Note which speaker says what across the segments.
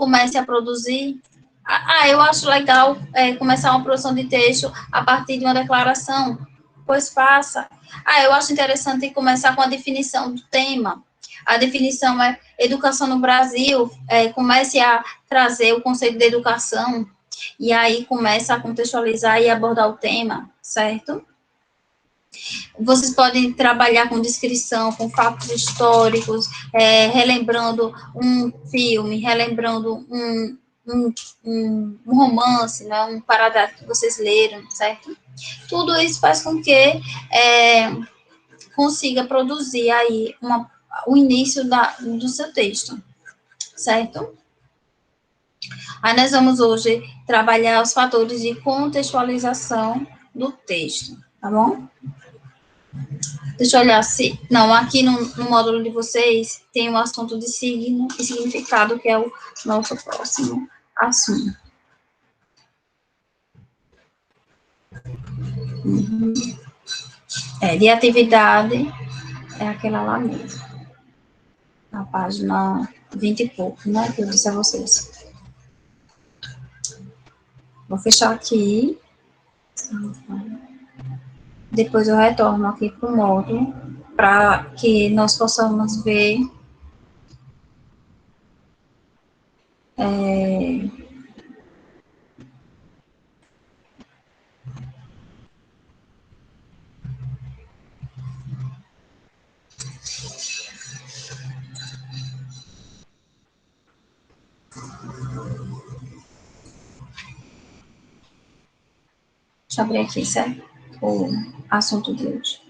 Speaker 1: comece a produzir. Eu acho legal começar uma produção de texto a partir de uma declaração. Pois faça. Eu acho interessante começar com a definição do tema. A definição é educação no Brasil, comece a trazer o conceito de educação, e aí começa a contextualizar e abordar o tema, certo? Vocês podem trabalhar com descrição, com fatos históricos, relembrando um filme, relembrando um romance, né, um parágrafo que vocês leram, certo? Tudo isso faz com que consiga produzir aí o início do seu texto, certo? Aí nós vamos hoje trabalhar os fatores de contextualização do texto, tá bom? Deixa eu olhar se... Não, aqui no módulo de vocês tem o assunto de signo e significado, que é o nosso próximo assunto. De atividade, é aquela lá mesmo. Na página 20 e pouco, né, que eu disse a vocês. Vou fechar aqui. Depois eu retorno aqui para o módulo, para que nós possamos ver deixa eu abrir aqui, certo? O assunto de hoje.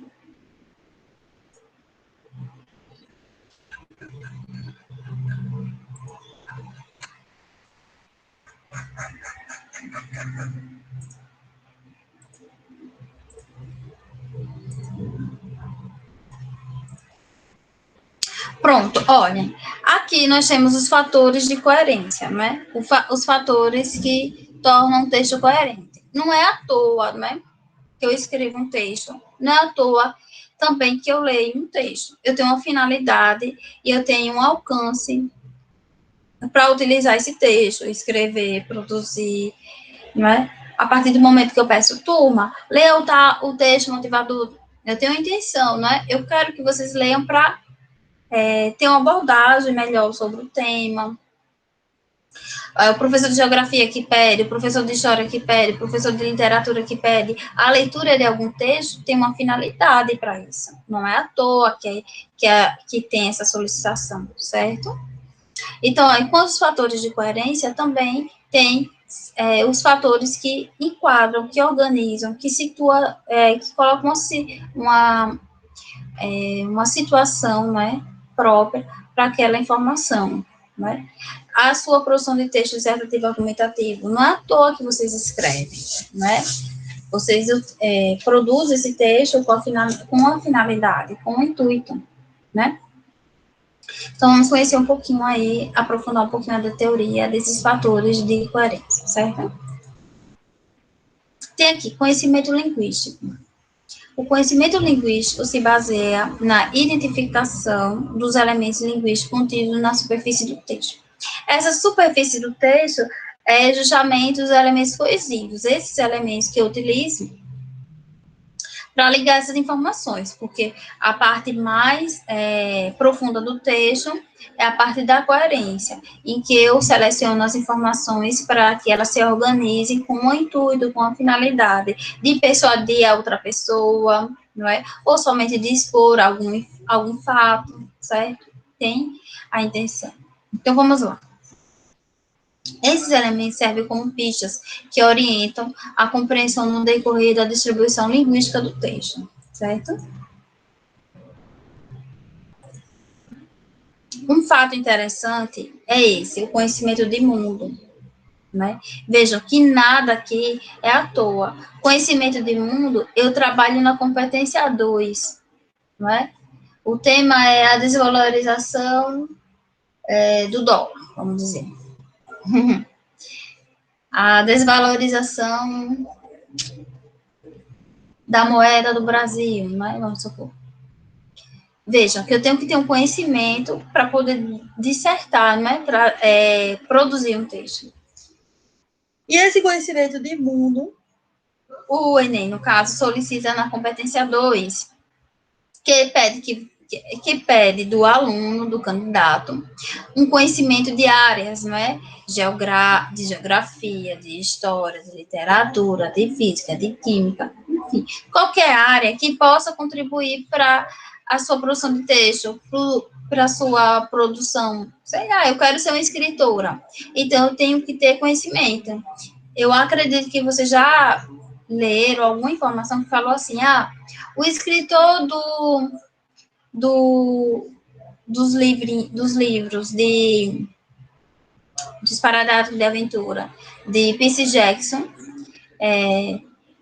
Speaker 1: Pronto, olhem. Aqui nós temos os fatores de coerência, né? Os fatores que tornam o texto coerente. Não é à toa, né, que eu escrevo um texto. Não é à toa também que eu leio um texto. Eu tenho uma finalidade e eu tenho um alcance para utilizar esse texto, escrever, produzir, né? A partir do momento que eu peço, turma, leia o texto motivador, eu tenho uma intenção, né? Eu quero que vocês leiam para ter uma abordagem melhor sobre o tema. O professor de geografia que pede, o professor de história que pede, o professor de literatura que pede, a leitura de algum texto tem uma finalidade para isso. Não é à toa que tem essa solicitação, certo? Então, enquanto os fatores de coerência também tem os fatores que enquadram, que organizam, que situam, que colocam uma situação, né, própria para aquela informação, né? A sua produção de texto dissertativo argumentativo, não é à toa que vocês escrevem, né? Vocês produzem esse texto com uma finalidade, com um intuito, né? Então, vamos conhecer um pouquinho aí, aprofundar um pouquinho da teoria desses fatores de coerência, certo? Tem aqui, conhecimento linguístico. O conhecimento linguístico se baseia na identificação dos elementos linguísticos contidos na superfície do texto. Essa superfície do texto é justamente os elementos coesivos, esses elementos que eu utilizo para ligar essas informações, porque a parte mais profunda do texto é a parte da coerência, em que eu seleciono as informações para que elas se organizem com um intuito, com a finalidade de persuadir a outra pessoa, não é? Ou somente de expor algum fato, certo? Tem a intenção. Então, vamos lá. Esses elementos servem como pistas que orientam a compreensão no decorrer da distribuição linguística do texto, certo? Um fato interessante é esse, o conhecimento de mundo, né? Vejam que nada aqui é à toa. Conhecimento de mundo, eu trabalho na competência 2, não é? O tema é a desvalorização do dólar, vamos dizer. A desvalorização da moeda do Brasil, né? Vamos supor. Vejam, que eu tenho que ter um conhecimento para poder dissertar, né? Para produzir um texto. E esse conhecimento de mundo, o Enem, no caso, solicita na competência 2, que pede do aluno, do candidato, um conhecimento de áreas, né? De geografia, de história, de literatura, de física, de química, enfim, qualquer área que possa contribuir para a sua produção de texto, para a sua produção. Sei lá, eu quero ser uma escritora, então eu tenho que ter conhecimento. Eu acredito que você já leram alguma informação que falou assim, o escritor dos livros de Disparadato de Aventura, de Percy Jackson,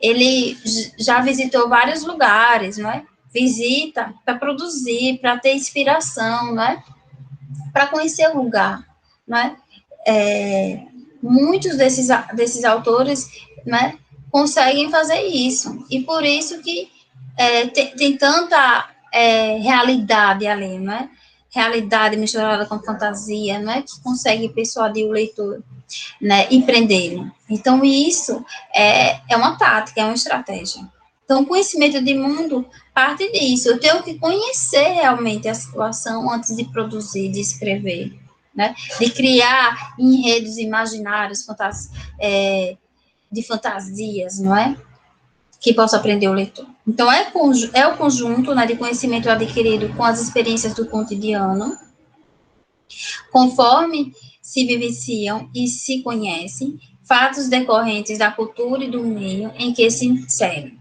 Speaker 1: ele já visitou vários lugares, não é? Visita para produzir, para ter inspiração, não é? Para conhecer o lugar, não é? Muitos desses autores, né, conseguem fazer isso, e por isso que tem tanta realidade ali, né? Realidade misturada com fantasia, né? Que consegue persuadir o leitor, né? E prendê-lo. Então, isso é uma tática, é uma estratégia. Então, o conhecimento de mundo parte disso. Eu tenho que conhecer realmente a situação antes de produzir, de escrever, né? De criar enredos imaginários, de fantasias, não é? Que possa aprender o leitor. Então, é o conjunto, né, de conhecimento adquirido com as experiências do cotidiano, conforme se vivenciam e se conhecem, fatos decorrentes da cultura e do meio em que se inserem.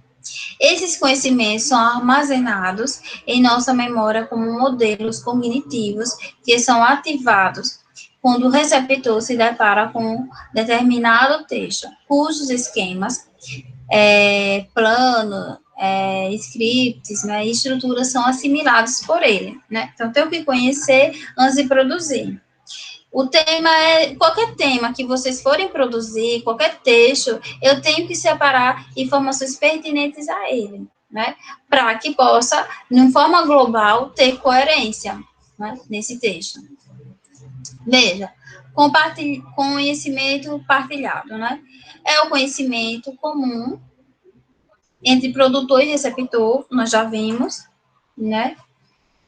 Speaker 1: Esses conhecimentos são armazenados em nossa memória como modelos cognitivos que são ativados quando o receptor se depara com um determinado texto, cujos esquemas plano, scripts, né, estruturas são assimilados por ele, né? Então, tenho que conhecer antes de produzir. O tema qualquer tema que vocês forem produzir, qualquer texto, eu tenho que separar informações pertinentes a ele, né? Para que possa, de forma global, ter coerência, né, nesse texto. Veja, conhecimento partilhado, né? É o conhecimento comum entre produtor e receptor, nós já vimos, né?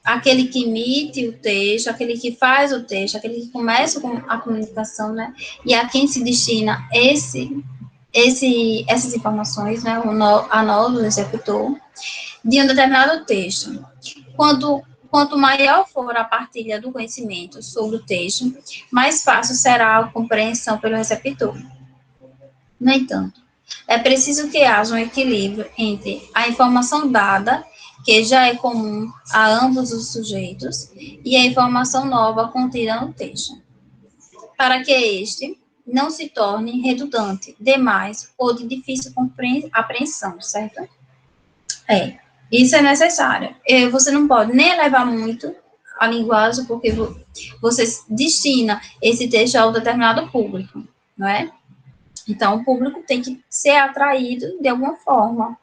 Speaker 1: Aquele que emite o texto, aquele que faz o texto, aquele que começa com a comunicação, né? E a quem se destina essas informações, né? A nós, o receptor, de um determinado texto. Quanto maior for a partilha do conhecimento sobre o texto, mais fácil será a compreensão pelo receptor. No entanto, é preciso que haja um equilíbrio entre a informação dada, que já é comum a ambos os sujeitos, e a informação nova contida no texto, para que este não se torne redundante demais ou de difícil apreensão, certo? Isso é necessário. Você não pode nem elevar muito a linguagem, porque você destina esse texto a um determinado público, não é? Então, o público tem que ser atraído de alguma forma.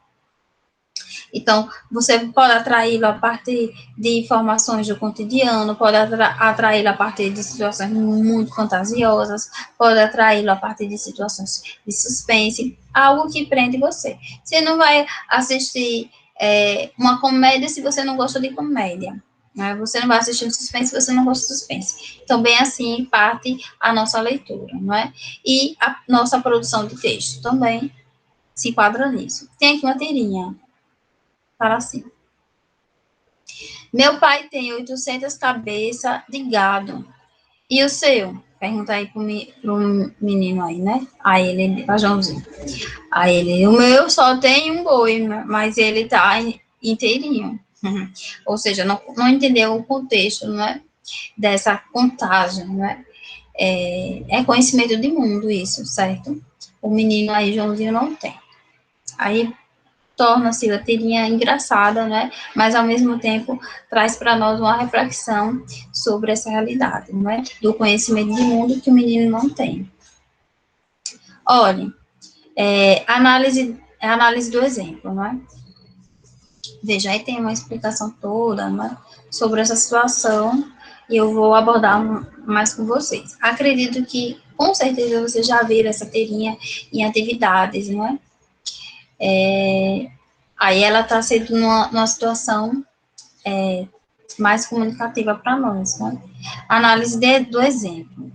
Speaker 1: Então, você pode atraí-lo a partir de informações do cotidiano, pode atraí-lo a partir de situações muito fantasiosas, pode atraí-lo a partir de situações de suspense, algo que prende você. Você não vai assistir uma comédia se você não gosta de comédia. Né? Você não vai assistir um suspense se você não gosta de suspense. Então, bem assim, parte a nossa leitura, não é? E a nossa produção de texto também se enquadra nisso. Tem aqui uma tirinha. Para assim. Meu pai tem 800 cabeças de gado. E o seu? Pergunta aí pro menino aí, né? Aí ele, pra Joãozinho. Aí ele, o meu só tem um boi, mas ele tá inteirinho. Ou seja, não entendeu o contexto, né? Dessa contagem, né? É conhecimento de mundo isso, certo? O menino aí, Joãozinho, não tem. Aí torna-se a tirinha engraçada, né? Mas ao mesmo tempo traz para nós uma reflexão sobre essa realidade, não é? Do conhecimento de mundo que o menino não tem. Olha, análise do exemplo, não é? Veja, aí tem uma explicação toda, né? sobre essa situação e eu vou abordar mais com vocês. Acredito que, com certeza, vocês já viram essa teoria em atividades, não é? Aí ela está sendo numa situação mais comunicativa para nós, né? Análise do exemplo.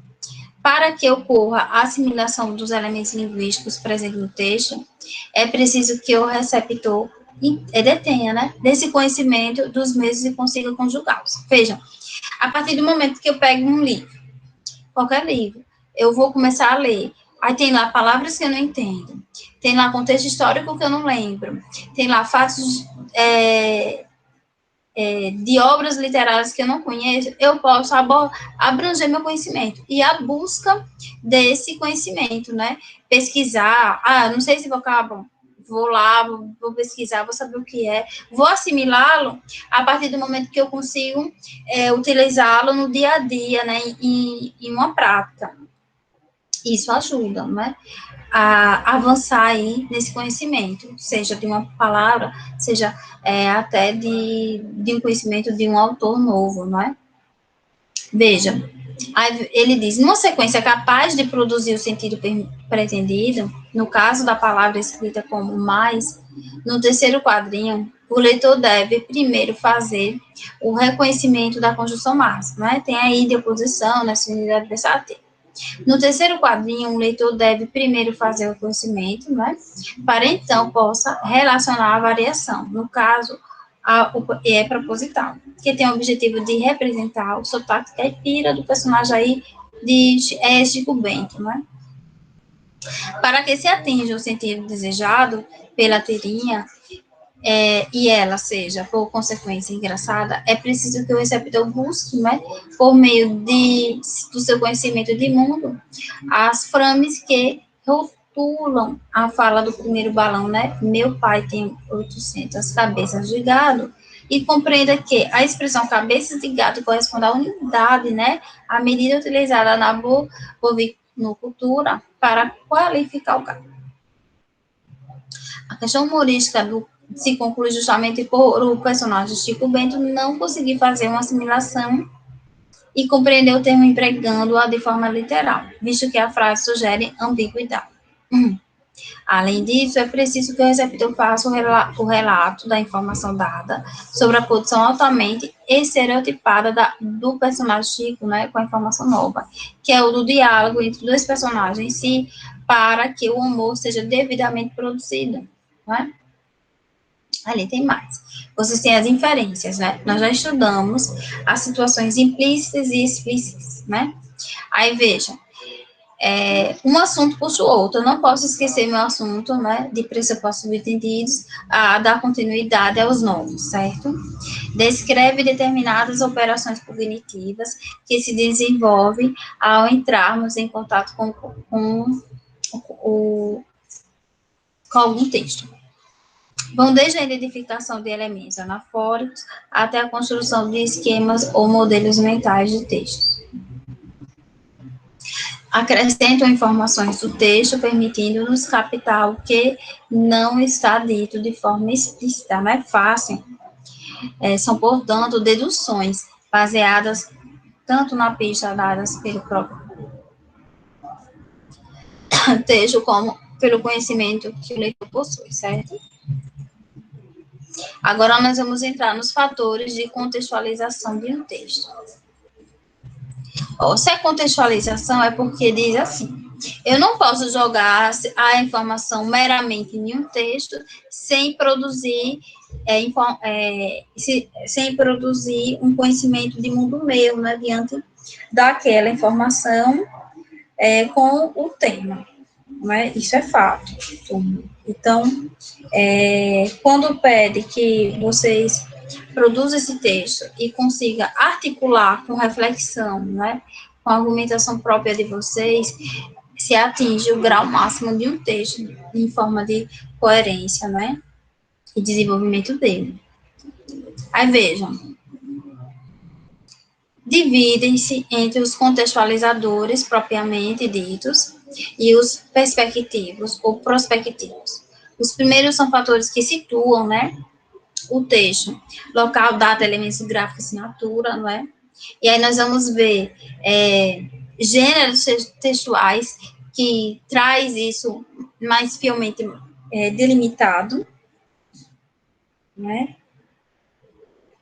Speaker 1: Para que ocorra a assimilação dos elementos linguísticos presentes no texto, é preciso que o receptor detenha, né, desse conhecimento dos mesmos e consiga conjugá-los. Vejam, a partir do momento que eu pego um livro, qualquer livro, eu vou começar a ler. Aí tem lá palavras que eu não entendo, tem lá contexto histórico que eu não lembro, tem lá fatos de obras literárias que eu não conheço, eu posso abranger meu conhecimento. E a busca desse conhecimento, né? Pesquisar, não sei esse vocábulo, vou lá, vou pesquisar, vou saber o que é, vou assimilá-lo a partir do momento que eu consigo utilizá-lo no dia a dia, né? Em uma prática. Isso ajuda, né? A avançar aí nesse conhecimento, seja de uma palavra, seja até de um conhecimento de um autor novo, não é? Veja, aí ele diz, numa sequência capaz de produzir o sentido pretendido, no caso da palavra escrita como mais, no terceiro quadrinho, o leitor deve primeiro fazer o reconhecimento da conjunção máxima, né? Tem aí de oposição, na unidade adversativa. No terceiro quadrinho, o leitor deve primeiro fazer o conhecimento, né, para então possa relacionar a variação. No caso, é proposital, que tem o objetivo de representar o sotaque caipira do personagem aí de Chico Bento, né? Para que se atinja o sentido desejado pela tirinha, e ela seja, por consequência, engraçada, é preciso que o receptor busque, né, por meio do seu conhecimento de mundo, as frases que rotulam a fala do primeiro balão, né? Meu pai tem 800 cabeças de gado, e compreenda que a expressão cabeças de gado corresponde à unidade, né? A medida utilizada na bovinocultura para qualificar o gado. A questão humorística se conclui justamente por o personagem Chico Bento não conseguir fazer uma assimilação e compreender o termo empregando-a de forma literal, visto que a frase sugere ambiguidade. Além disso, é preciso que o receptor faça o relato da informação dada sobre a condição altamente estereotipada do personagem Chico, né, com a informação nova, que é o do diálogo entre dois personagens, para que o humor seja devidamente produzido, né? Ali tem mais. Vocês têm as inferências, né? Nós já estudamos as situações implícitas e explícitas, né? Aí, vejam, um assunto puxa o outro. Eu não posso esquecer meu assunto, né? De pressupostos subentendidos, a dar continuidade aos novos, certo? Descreve determinadas operações cognitivas que se desenvolvem ao entrarmos em contato com algum texto. Vão desde a identificação de elementos anafóricos até a construção de esquemas ou modelos mentais de textos. Acrescentam informações do texto, permitindo-nos captar o que não está dito de forma explícita, não é fácil. São, portanto, deduções baseadas tanto na pista dadas pelo próprio texto, como pelo conhecimento que o leitor possui, certo? Agora nós vamos entrar nos fatores de contextualização de um texto. Se é contextualização, é porque diz assim, eu não posso jogar a informação meramente em um texto sem produzir, sem produzir um conhecimento de mundo meu, né, diante daquela informação com o tema. Né? Isso é fato. Então, quando pede que vocês produzam esse texto e consiga articular com reflexão, né, com a argumentação própria de vocês, se atinge o grau máximo de um texto em forma de coerência, né, e desenvolvimento dele. Aí vejam, dividem-se entre os contextualizadores propriamente ditos e os perspectivos ou prospectivos. Os primeiros são fatores que situam, né, o texto, local, data, elementos gráficos, assinatura, não é? E aí nós vamos ver gêneros textuais que traz isso mais fielmente delimitado, né?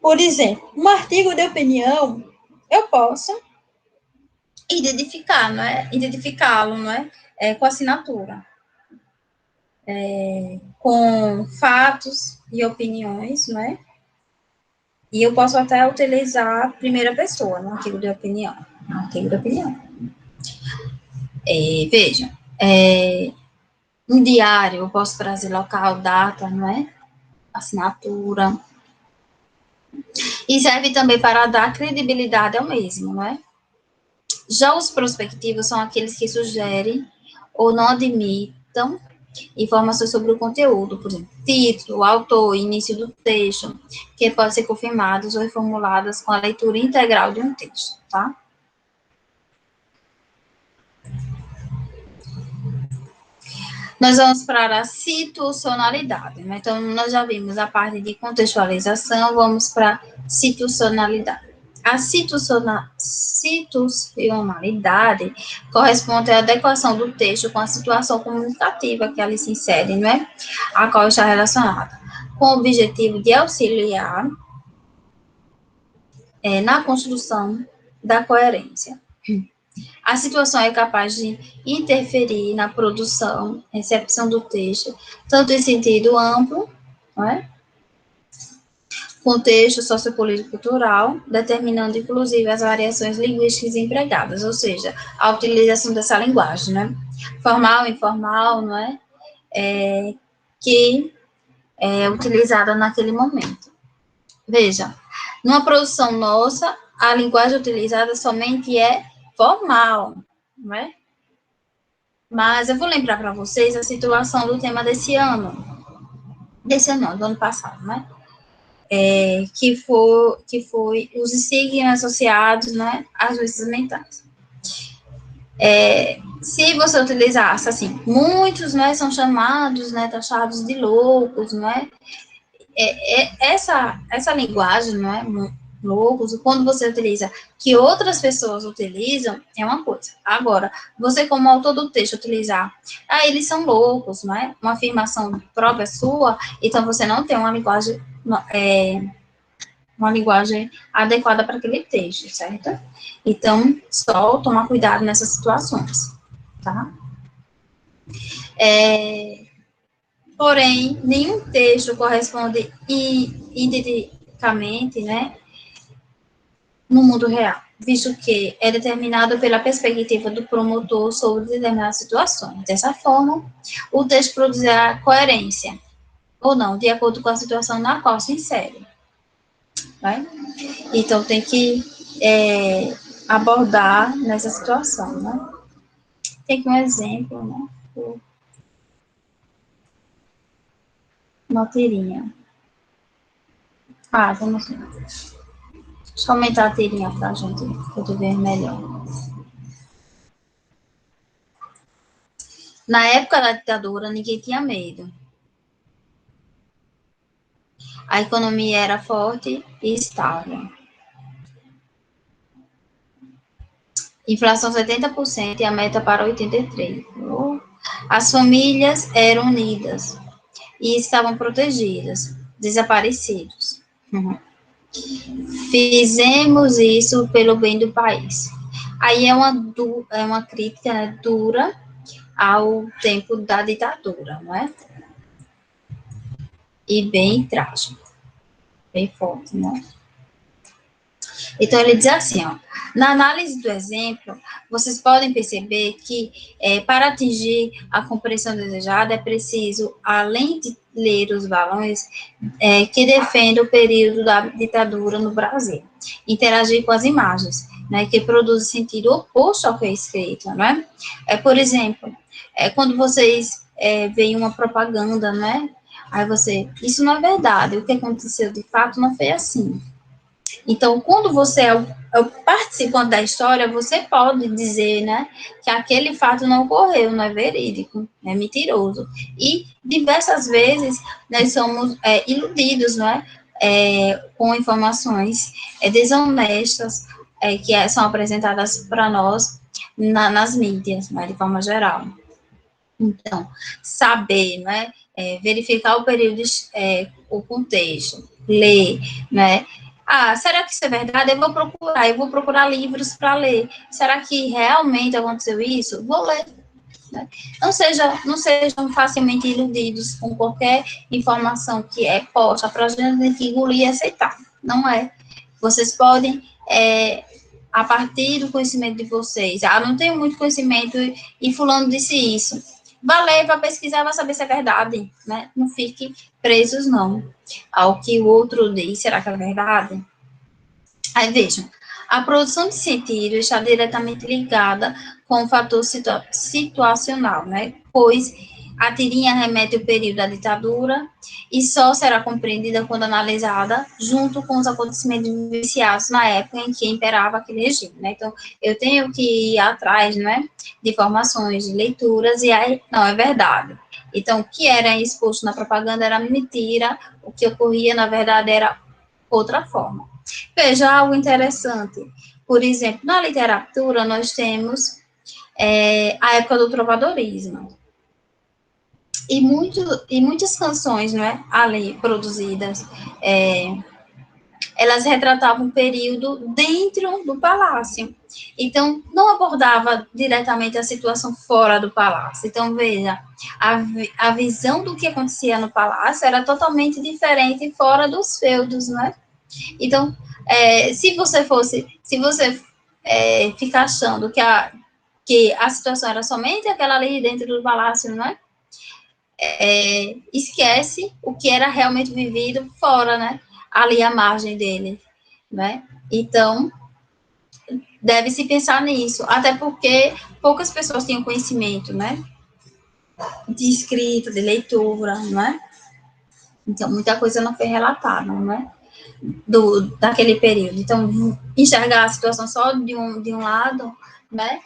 Speaker 1: Por exemplo, um artigo de opinião, eu posso identificar, não é? Identificá-lo, não é? Com assinatura. Com fatos e opiniões, não é? E eu posso até utilizar a primeira pessoa no artigo de opinião. No artigo de opinião. Veja, um diário, eu posso trazer local, data, não é? Assinatura. E serve também para dar credibilidade ao mesmo, não é? Já os prospectivos são aqueles que sugerem ou não admitam informações sobre o conteúdo, por exemplo, título, autor, início do texto, que podem ser confirmados ou reformuladas com a leitura integral de um texto, tá? Nós vamos para a situacionalidade, né? Então, nós já vimos a parte de contextualização, vamos para a situacionalidade. A situacionalidade corresponde à adequação do texto com a situação comunicativa que ali se insere, não é? A qual está relacionada, com o objetivo de auxiliar na construção da coerência. A situação é capaz de interferir na produção, recepção do texto, tanto em sentido amplo, não é? Contexto sociopolítico e cultural, determinando inclusive as variações linguísticas empregadas, ou seja, a utilização dessa linguagem, né? Formal, informal, não é? Que é utilizada naquele momento. Veja, numa produção nossa, a linguagem utilizada somente é formal, não é? Mas eu vou lembrar para vocês a situação do tema desse ano, do ano passado, né? Que foi os signos associados, né, às doenças mentais. Se você utilizasse, assim, muitos, né, são chamados, né, taxados de loucos, né, essa linguagem, né, loucos, quando você utiliza, que outras pessoas utilizam, é uma coisa. Agora, você como autor do texto utilizar, eles são loucos, não é? Uma afirmação própria sua, então você não tem uma linguagem adequada para aquele texto, certo? Então, só tomar cuidado nessas situações, tá? Porém, nenhum texto corresponde identicamente, né, no mundo real, visto que é determinado pela perspectiva do promotor sobre determinadas situações. Dessa forma, o texto produzirá coerência, ou não, de acordo com a situação na qual se insere. Né? Então, tem que abordar nessa situação, né? Tem aqui um exemplo, né? Uma tirinha. Vamos ver. Deixa eu aumentar a tirinha para a gente poder ver melhor. Na época da ditadura, ninguém tinha medo. A economia era forte e estável. Inflação 70% e a meta para 83%. As famílias eram unidas e estavam protegidas, desaparecidos. Fizemos isso pelo bem do país. Aí é uma crítica, né, dura ao tempo da ditadura, não é? E bem trágico, bem forte, né? Então, ele diz assim, ó, na análise do exemplo, vocês podem perceber que, para atingir a compreensão desejada, é preciso, além de ler os balões que defendem o período da ditadura no Brasil, interagir com as imagens, né, que produzem sentido oposto ao que é escrito, não é? Por exemplo, quando vocês veem uma propaganda, né, aí isso não é verdade, o que aconteceu de fato não foi assim. Então, quando você é o participante da história, você pode dizer, né, que aquele fato não ocorreu, não é verídico, é mentiroso. E diversas vezes nós somos iludidos, não é, com informações desonestas que são apresentadas para nós nas mídias, né, de forma geral. Então, saber, né, verificar o período, o contexto, ler, né? Ah, será que isso é verdade? Eu vou procurar livros para ler. Será que realmente aconteceu isso? Vou ler. Né? Não sejam facilmente iludidos com qualquer informação que é posta para a gente engolir e aceitar. Não é. Vocês podem, a partir do conhecimento de vocês, não tenho muito conhecimento e fulano disse isso. Vai ler, vai pesquisar, vai saber se é verdade, né? Não fique presos, não, ao que o outro diz. Será que é verdade? Aí, vejam, a produção de sentido está diretamente ligada com o fator situacional, né? Pois a tirinha remete ao período da ditadura e só será compreendida quando analisada junto com os acontecimentos vivenciados na época em que imperava aquele regime, né? Então, eu tenho que ir atrás, né, de informações, de leituras, e aí, não, é verdade. Então, o que era exposto na propaganda era mentira, o que ocorria, na verdade, era outra forma. Veja algo interessante. Por exemplo, na literatura, nós temos a época do trovadorismo. E muitas canções, não é, ali produzidas, elas retratavam um período dentro do palácio. Então, não abordava diretamente a situação fora do palácio. Então, veja, a visão do que acontecia no palácio era totalmente diferente fora dos feudos, não é? Então, se você ficar achando que a situação era somente aquela ali dentro do palácio, não é? Esquece o que era realmente vivido fora, né? Ali à margem dele, né? Então, deve-se pensar nisso, até porque poucas pessoas tinham conhecimento, né? De escrita, de leitura, não é? Então, muita coisa não foi relatada, não é? Daquele período. Então, enxergar a situação só de um lado, né?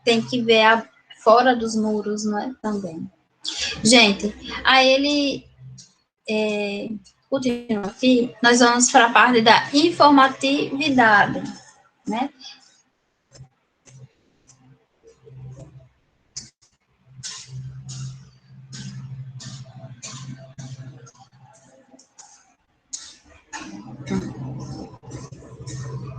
Speaker 1: Tem que ver fora dos muros, não é? Também. Gente, aí ele continua aqui, nós vamos para a parte da informatividade, né?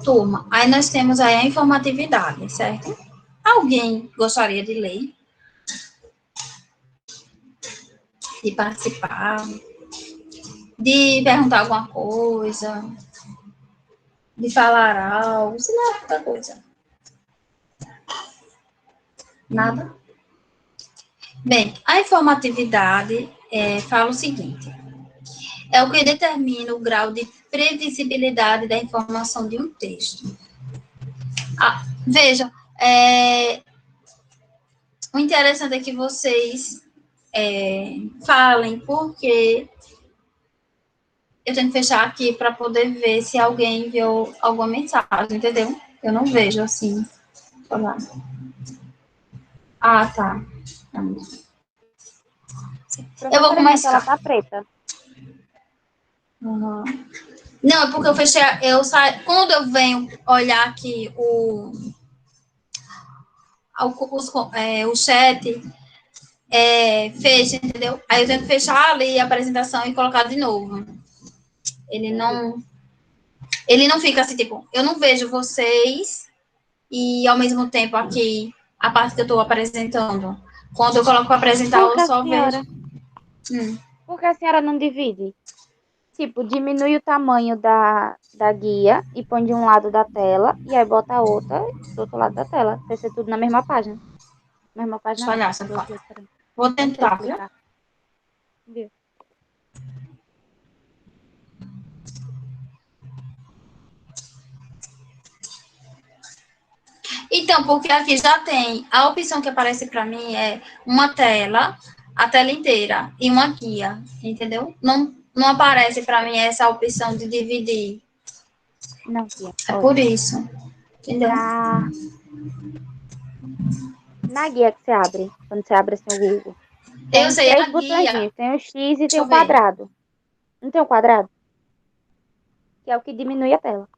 Speaker 1: Turma, aí nós temos aí a informatividade, certo? Alguém gostaria de ler? De participar? De perguntar alguma coisa? De falar algo? Se não é outra coisa. Nada? Bem, a informatividade fala o seguinte: é o que determina o grau de previsibilidade da informação de um texto. Vejam, o interessante é que vocês falem, porque eu tenho que fechar aqui para poder ver se alguém enviou alguma mensagem, entendeu? Eu não vejo assim. Falar. Ah, tá. Eu vou começar.
Speaker 2: Ela tá preta.
Speaker 1: Uhum. Não, é porque eu fechei. Quando eu venho olhar aqui o chat, fecha, entendeu? Aí eu tenho que fechar ali a apresentação e colocar de novo. Ele não fica assim, tipo, eu não vejo vocês e ao mesmo tempo aqui a parte que eu estou apresentando. Quando eu coloco para apresentar, eu só vejo.
Speaker 2: Por que a senhora não divide? Tipo, diminui o tamanho da guia e põe de um lado da tela e aí bota a outra do outro lado da tela. Vai ser tudo na mesma página. Mesma página.
Speaker 1: Deixa eu olhar se eu faço. Vou tentar, viu?
Speaker 2: Viu?
Speaker 1: Então, porque aqui já tem, a opção que aparece para mim é uma tela, a tela inteira, e uma guia, entendeu? Não aparece para mim essa opção de dividir.
Speaker 2: Não, tia.
Speaker 1: É por isso, entendeu?
Speaker 2: Na guia que você abre, quando você abre assim o Google, tem
Speaker 1: Eu sei,
Speaker 2: 3
Speaker 1: a guia.
Speaker 2: botõezinhos. Tem o X e tem
Speaker 1: Deixa
Speaker 2: o
Speaker 1: eu ver.
Speaker 2: quadrado. Não tem o quadrado? que é o que diminui a tela.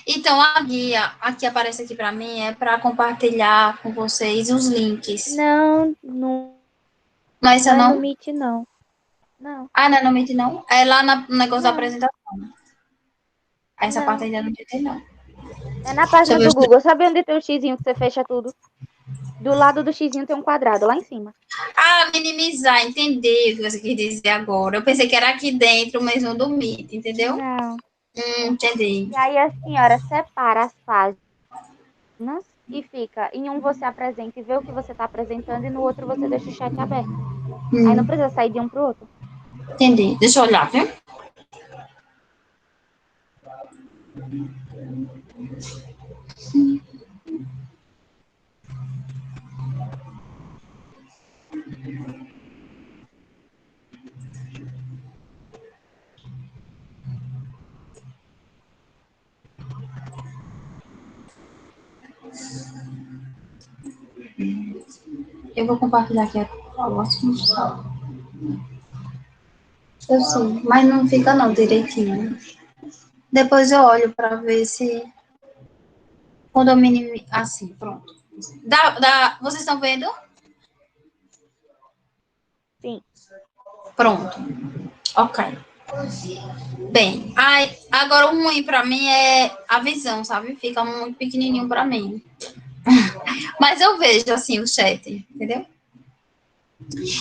Speaker 1: Então, a guia, aqui aparece aqui para mim, é para compartilhar com vocês os links.
Speaker 2: Não, não,
Speaker 1: Não é essa,
Speaker 2: não é no
Speaker 1: não?
Speaker 2: Meet, não. Não,
Speaker 1: Ah, não é no Meet, não? É lá no negócio da
Speaker 2: não,
Speaker 1: apresentação. Essa parte
Speaker 2: não.
Speaker 1: ainda não entendi, não.
Speaker 2: É na
Speaker 1: Deixa eu
Speaker 2: página
Speaker 1: ver.
Speaker 2: do Google. Sabe onde tem o xizinho que você fecha tudo? Do lado do xizinho tem um quadrado, lá em cima.
Speaker 1: Ah, minimizar, entender o que você quis dizer agora. Eu pensei que era aqui dentro mesmo do Meet, entendeu?
Speaker 2: Não.
Speaker 1: Entendi.
Speaker 2: E aí a senhora separa as páginas e fica. Em um você apresenta e vê o que você está apresentando, e no outro você deixa o chat aberto. Aí não precisa sair de um pro outro.
Speaker 1: Entendi. Deixa eu olhar, viu? Eu vou compartilhar aqui a próxima. Eu sei, mas não fica não direitinho. Depois eu olho para ver se quando eu minimizo. Assim, pronto. Vocês estão vendo?
Speaker 2: Sim.
Speaker 1: Pronto. Ok. Bem, agora o ruim para mim é a visão, sabe? Fica muito pequenininho para mim. Mas eu vejo assim o chat, entendeu?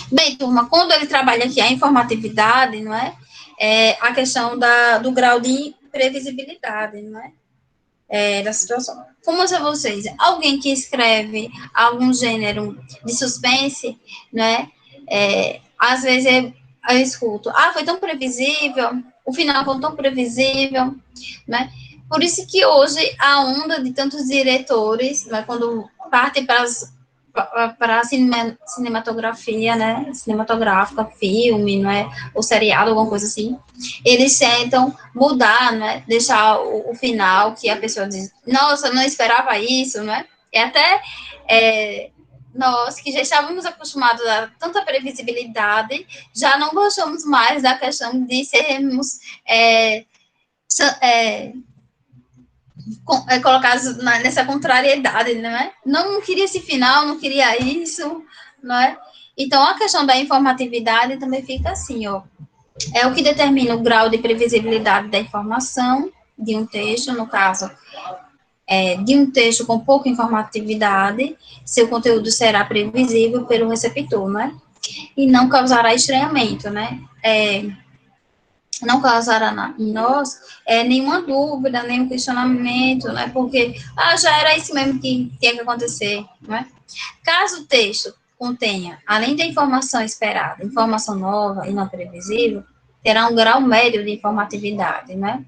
Speaker 1: Bem, turma, quando ele trabalha aqui a informatividade, não é? É a questão do grau de previsibilidade, não é? Da situação. Como são vocês? Alguém que escreve algum gênero de suspense, né? Às vezes eu escuto, foi tão previsível, o final foi tão previsível, né? Por isso que hoje a onda de tantos diretores, né, quando partem para a cinematografia, né, cinematográfica, filme, não é, ou seriado, alguma coisa assim, eles tentam mudar, né, deixar o final que a pessoa diz, nossa, não esperava isso, né, é até nós que já estávamos acostumados a tanta previsibilidade, já não gostamos mais da questão de sermos colocados nessa contrariedade, não é? Não queria esse final, não queria isso, não é? Então, a questão da informatividade também fica assim, ó. É o que determina o grau de previsibilidade da informação de um texto, no caso, de um texto com pouca informatividade, seu conteúdo será previsível pelo receptor, né? E não causará estranhamento, né? Não causará em nós nenhuma dúvida, nenhum questionamento, né? Porque já era isso mesmo que tinha que acontecer, né? Caso o texto contenha, além da informação esperada, informação nova e não previsível, terá um grau médio de informatividade, né?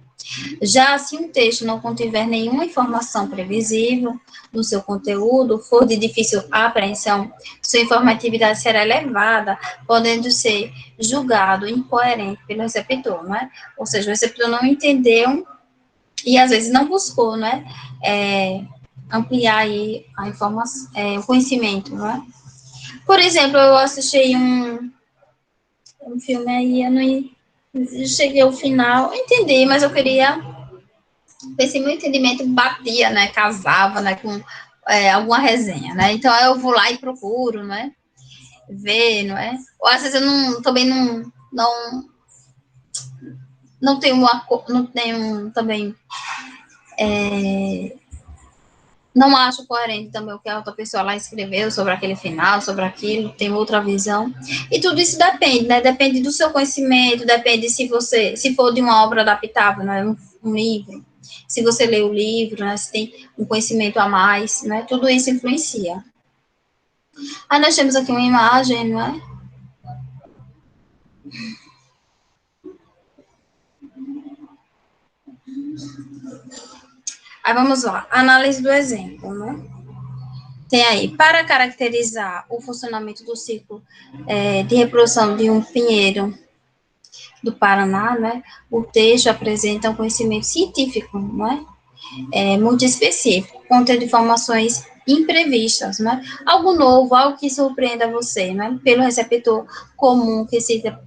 Speaker 1: Já se um texto não contiver nenhuma informação previsível no seu conteúdo, for de difícil apreensão, sua informatividade será elevada, podendo ser julgado incoerente pelo receptor, né? Ou seja, o receptor não entendeu e às vezes não buscou, né? Ampliar aí a informação, o conhecimento, né? Por exemplo, eu assisti um filme aí, eu cheguei ao final, entendi, mas eu queria esse meu entendimento batia, né, casava, né, com alguma resenha, né, então eu vou lá e procuro, né, ver, não é, ou às vezes eu também não tenho não tenho também, não acho coerente também o que a outra pessoa lá escreveu sobre aquele final, sobre aquilo, tem outra visão, e tudo isso depende, né, depende do seu conhecimento, depende se for de uma obra adaptável, né, um livro, se você lê o livro, né, se tem um conhecimento a mais, né, tudo isso influencia. Aí nós temos aqui uma imagem, não é? Aí vamos lá, análise do exemplo, né? Tem aí, para caracterizar o funcionamento do ciclo de reprodução de um pinheiro do Paraná, né? O texto apresenta um conhecimento científico, não é? Muito específico, contendo informações imprevistas, né? Algo novo, algo que surpreenda você, né? Pelo receptor comum que cita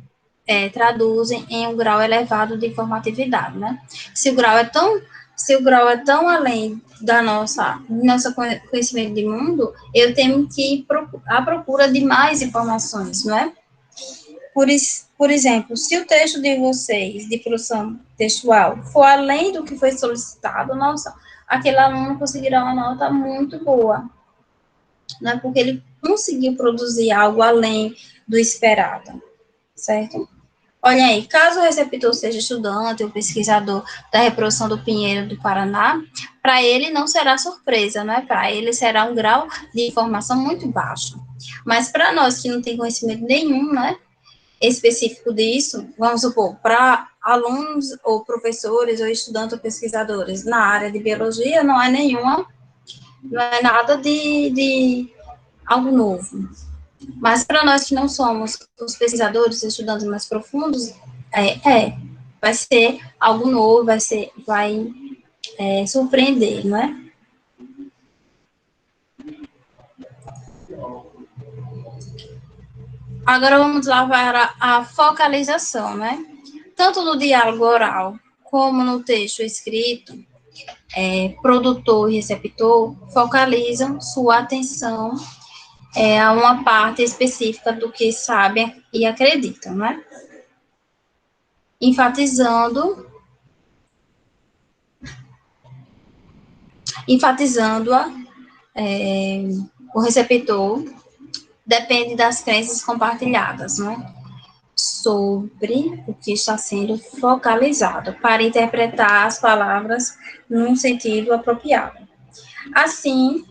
Speaker 1: traduzem em um grau elevado de informatividade, né? Se o grau é tão além da nosso conhecimento de mundo, eu tenho que ir à procura de mais informações, não é? Por exemplo, se o texto de vocês, de produção textual, for além do que foi solicitado, nossa, aquele aluno conseguirá uma nota muito boa, né? Porque ele conseguiu produzir algo além do esperado, certo? Olha aí, caso o receptor seja estudante ou pesquisador da reprodução do pinheiro do Paraná, para ele não será surpresa, né? Para ele será um grau de informação muito baixo. Mas para nós que não tem conhecimento nenhum, né, específico disso, vamos supor, para alunos ou professores ou estudantes ou pesquisadores na área de biologia, não é nada de algo novo. Mas para nós que não somos os pesquisadores, estudantes mais profundos, vai ser algo novo, vai surpreender, não é? Agora vamos lá para a focalização, né? Tanto no diálogo oral como no texto escrito, produtor e receptor focalizam sua atenção a uma parte específica do que sabem e acreditam, né? Enfatizando-a, o receptor depende das crenças compartilhadas, né? Sobre o que está sendo focalizado, para interpretar as palavras num sentido apropriado. Assim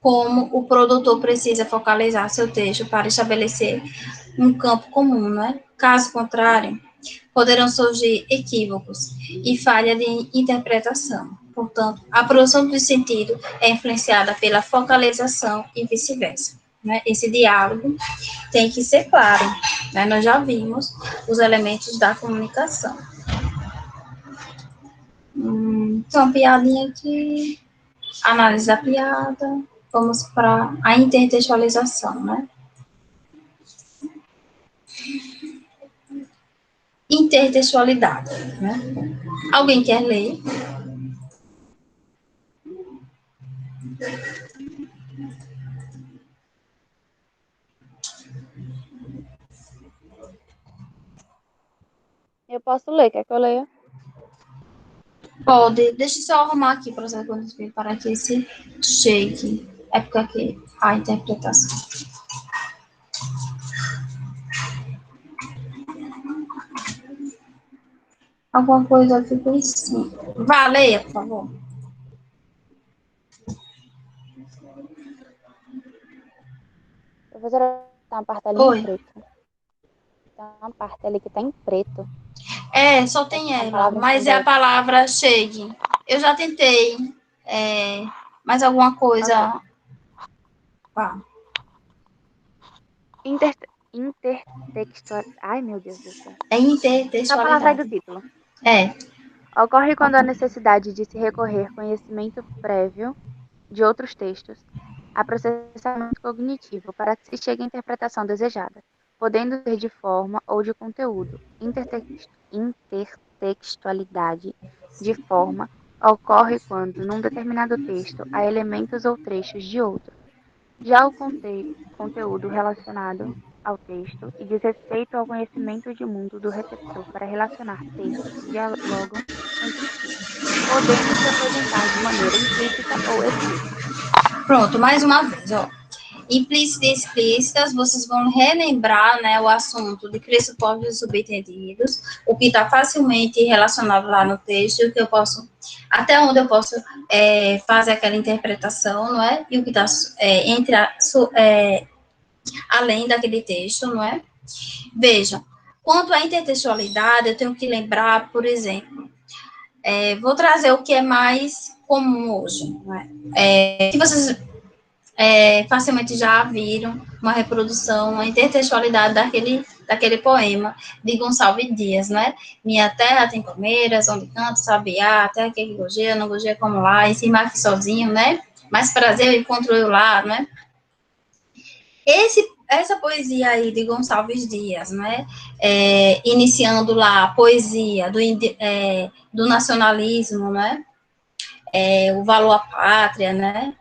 Speaker 1: como o produtor precisa focalizar seu texto para estabelecer um campo comum, né? Caso contrário, poderão surgir equívocos e falha de interpretação. Portanto, a produção do sentido é influenciada pela focalização e vice-versa. Né? Esse diálogo tem que ser claro. Né? Nós já vimos os elementos da comunicação. Então, piadinha aqui, análise da piada, vamos para a intertextualização, né? Intertextualidade, né? Alguém quer ler?
Speaker 2: Eu posso ler, quer que eu leia?
Speaker 1: Pode. Deixa eu só arrumar aqui para você quando vir para que esse shake. É porque aqui a interpretação. Alguma coisa ficou assim. Vá, leia, por favor.
Speaker 2: Professora, tem uma parte ali em
Speaker 1: Oi.
Speaker 2: preto. Tem uma parte ali que tá em preto.
Speaker 1: Só
Speaker 2: Acho
Speaker 1: tem
Speaker 2: que tem
Speaker 1: ela,
Speaker 2: palavra em
Speaker 1: mas é a
Speaker 2: branco.
Speaker 1: palavra chegue. Eu já tentei. Mais alguma coisa?
Speaker 2: Okay.
Speaker 1: Vá.
Speaker 2: Intertextual. Ai, meu Deus do céu.
Speaker 1: É
Speaker 2: Só a palavra aí do
Speaker 1: intertextualidade.
Speaker 2: título.
Speaker 1: É.
Speaker 2: Ocorre quando há necessidade de se recorrer conhecimento prévio de outros textos a processamento cognitivo para que se chegue à interpretação desejada, podendo ser de forma ou de conteúdo. Intertextualidade de forma ocorre quando, num determinado texto, há elementos ou trechos de outro. Já o conteúdo relacionado ao texto e diz respeito ao conhecimento de mundo do receptor para relacionar textos que dialogam entre si, podendo se apresentar de maneira implícita ou explícita.
Speaker 1: Pronto, mais uma vez, ó. Implícitas e explícitas, vocês vão relembrar, né, o assunto de pressupostos e subentendidos, o que está facilmente relacionado lá no texto, o que eu posso, até onde eu posso fazer aquela interpretação, não é? E o que está além daquele texto, não é? Vejam, quanto à intertextualidade, eu tenho que lembrar, por exemplo, vou trazer o que é mais comum hoje, não é? Que vocês facilmente já viram uma reprodução, uma intertextualidade daquele poema de Gonçalves Dias, né? Minha terra tem palmeiras, onde canta sabiá, a terra que gojeia, não gojeia como lá, em cima aqui sozinho, né? Mais prazer eu encontro eu lá, né? Esse essa poesia aí de Gonçalves Dias, né? Iniciando lá a poesia do nacionalismo, né? O valor à pátria, né?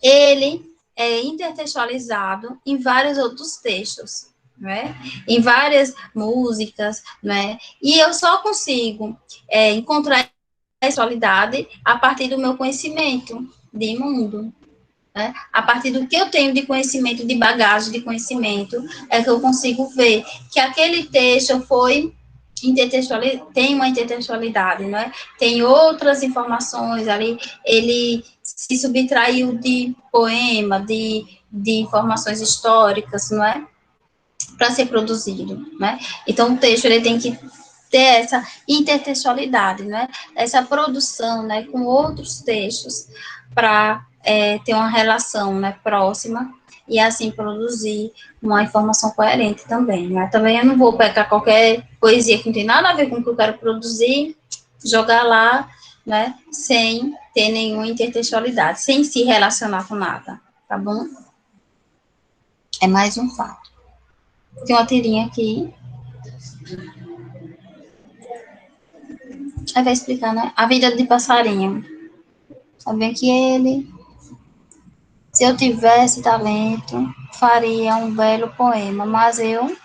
Speaker 1: Ele é intertextualizado em vários outros textos, né? Em várias músicas, né? E eu só consigo encontrar sexualidade a partir do meu conhecimento de mundo, né? A partir do que eu tenho de conhecimento, de bagagem de conhecimento, é que eu consigo ver que aquele texto foi tem uma intertextualidade, né? Tem outras informações ali, ele se subtraiu de poema, de informações históricas, não é? Para ser produzido, né? Então, o texto ele tem que ter essa intertextualidade, né? Essa produção, né, com outros textos para ter uma relação, né, próxima e assim produzir uma informação coerente também, né? Também eu não vou pegar qualquer poesia que não tem nada a ver com o que eu quero produzir, jogar lá, né, sem ter nenhuma intertextualidade, sem se relacionar com nada, tá bom? É mais um fato. Tem uma tirinha aqui. Aí vai explicar, né? A vida de passarinho. Sabia que ele, se eu tivesse talento, faria um belo poema, mas eu,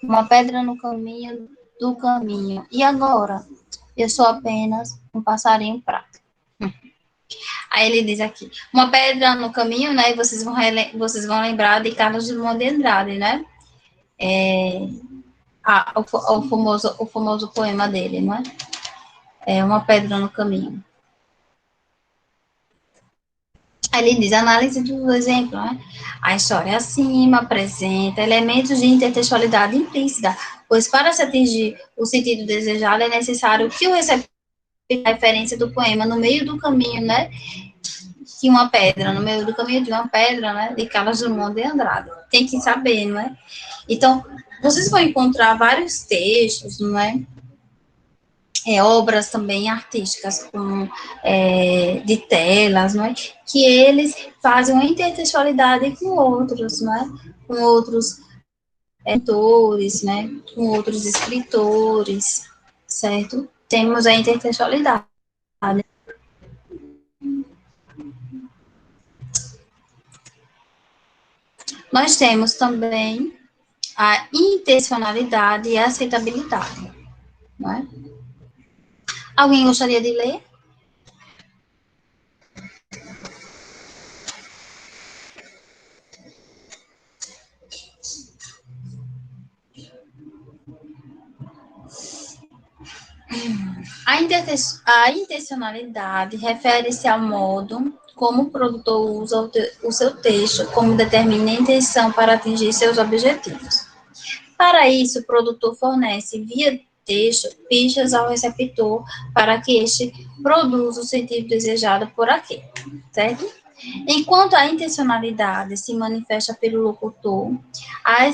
Speaker 1: uma pedra no caminho do caminho. E agora? Eu sou apenas um passarinho prata. Aí ele diz aqui, uma pedra no caminho, né? E vocês vão lembrar de Carlos Drummond de Andrade, né? O famoso poema dele, não é? É uma pedra no caminho. Aí ele diz, análise do exemplo, né? A história acima apresenta elementos de intertextualidade implícita, pois para se atingir o sentido desejado é necessário que o receptor tenha referência do poema no meio do caminho, né? Que uma pedra, no meio do caminho de uma pedra, né? De Carlos Drummond de Andrade. Tem que saber, não é? Então, vocês vão encontrar vários textos, não é? Obras também artísticas de telas, não é? Que eles fazem uma intertextualidade com outros, não é? Com outros autores, né? Com outros escritores, certo? Temos a intertextualidade. Nós temos também a intencionalidade e a aceitabilidade, não é? Alguém gostaria de ler? A intencionalidade refere-se ao modo como o produtor usa o seu texto, como determina a intenção para atingir seus objetivos. Para isso, o produtor fornece, via texto, pistas ao receptor para que este produza o sentido desejado por aquele, certo? Enquanto a intencionalidade se manifesta pelo locutor, a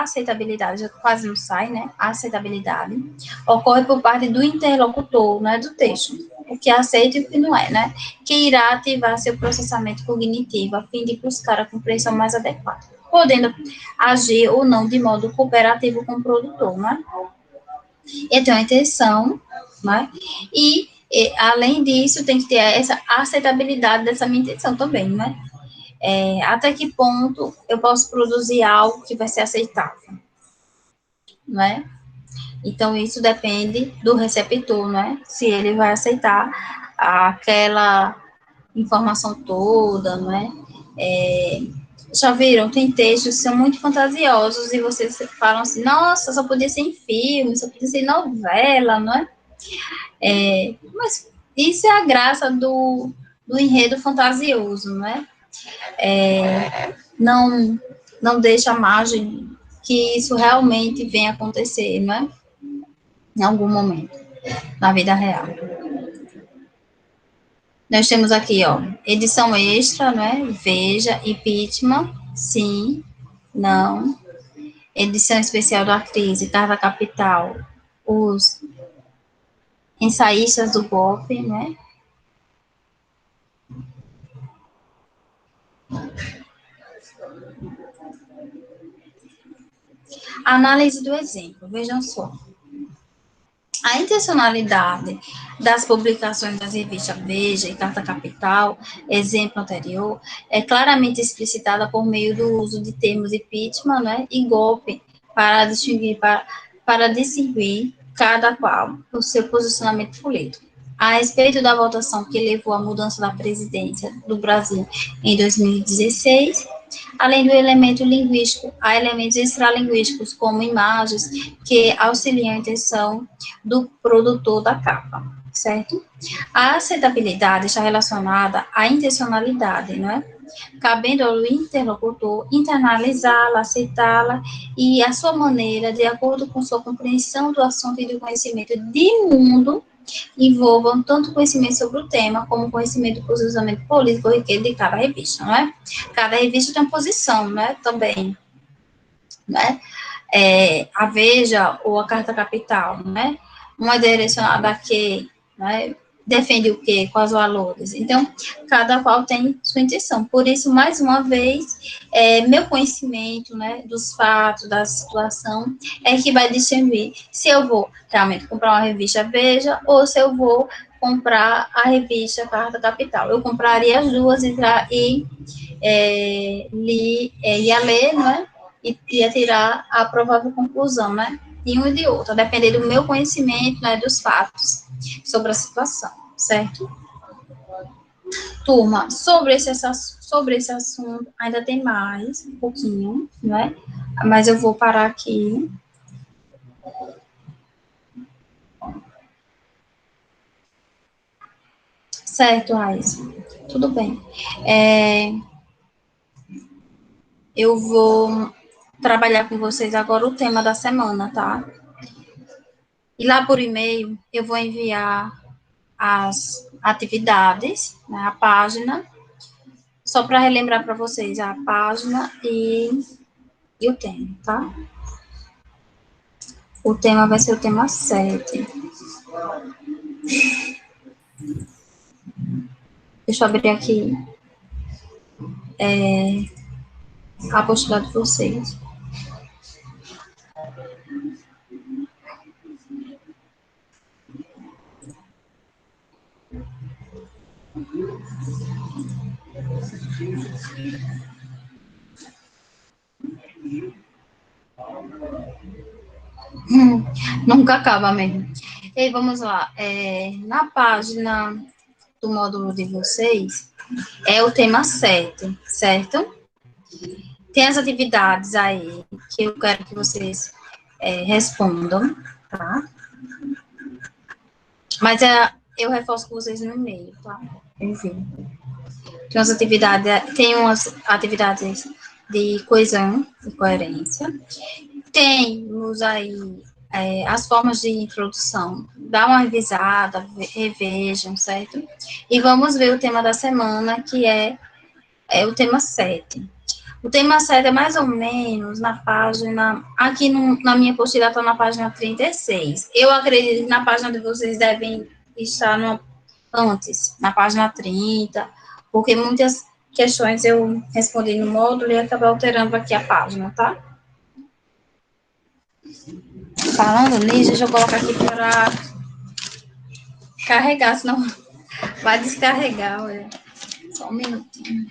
Speaker 1: aceitabilidade, quase não sai, né? A aceitabilidade ocorre por parte do interlocutor, não é do texto, o que aceita e o que não é, né? Que irá ativar seu processamento cognitivo a fim de buscar a compreensão mais adequada, podendo agir ou não de modo cooperativo com o produtor, né? Ele tem uma intenção, né? Além disso, tem que ter essa aceitabilidade dessa minha intenção também, né? Até que ponto eu posso produzir algo que vai ser aceitável, né? Então, isso depende do receptor, né? Se ele vai aceitar aquela informação toda, né? Já viram, tem textos que são muito fantasiosos e vocês falam assim, nossa, só podia ser em filme, só podia ser em novela, não é? Mas isso é a graça do enredo fantasioso, né? Não, não deixa margem que isso realmente venha acontecer, né? Em algum momento, na vida real. Nós temos aqui, ó, edição extra, né? Veja, impeachment, sim, não. Edição especial da crise, Carta Capital, os ensaístas do golpe, né? Análise do exemplo, vejam só. A intencionalidade das publicações das revistas Veja e Carta Capital, exemplo anterior, é claramente explicitada por meio do uso de termos impeachment, né, e golpe para distinguir cada qual o seu posicionamento político. A respeito da votação que levou à mudança da presidência do Brasil em 2016, além do elemento linguístico, há elementos extralinguísticos, como imagens, que auxiliam a intenção do produtor da capa, certo? A aceitabilidade está relacionada à intencionalidade, não é? Cabendo ao interlocutor internalizá-la, aceitá-la e a sua maneira, de acordo com sua compreensão do assunto e do conhecimento de mundo, envolvam tanto conhecimento sobre o tema, como conhecimento do posicionamento político de cada revista, não é? Cada revista tem uma posição, né, também, né? A Veja ou a Carta Capital, né? Uma é direcionada a quê, né? Defende o quê, quais valores. Então, cada qual tem sua intenção. Por isso, mais uma vez, meu conhecimento, né, dos fatos, da situação, é que vai distinguir se eu vou realmente comprar uma revista Veja ou se eu vou comprar a revista Carta Capital. Eu compraria as duas ia ler, né, e ia tirar a provável conclusão, né, de um e de outro, a depender do meu conhecimento, né, dos fatos sobre a situação, certo? Turma, sobre esse assunto, ainda tem mais um pouquinho, né, mas eu vou parar aqui. Certo, Raíssa. Tudo bem. Eu vou trabalhar com vocês agora o tema da semana, tá? E lá por e-mail eu vou enviar as atividades, né, a página, só para relembrar para vocês a página e o tema, tá? O tema vai ser o tema 7. Deixa eu abrir aqui a apostila de vocês. Nunca acaba mesmo. E aí, vamos lá. Na página do módulo de vocês, é o tema 7, certo? Tem as atividades aí que eu quero que vocês respondam, tá? Mas eu reforço com vocês no e-mail, tá? Enfim. Tem umas atividades de coesão e coerência. Temos aí as formas de introdução. Dá uma revisada, revejam, certo? E vamos ver o tema da semana, que é o tema 7. O tema 7 é mais ou menos na página... Aqui na minha apostila está na página 36. Eu acredito que na página de vocês devem estar antes, na página 30, porque muitas questões eu respondi no módulo e acabei alterando aqui a página, tá? Falando nisso, deixa eu colocar aqui para carregar, senão vai descarregar, olha. Só um minutinho.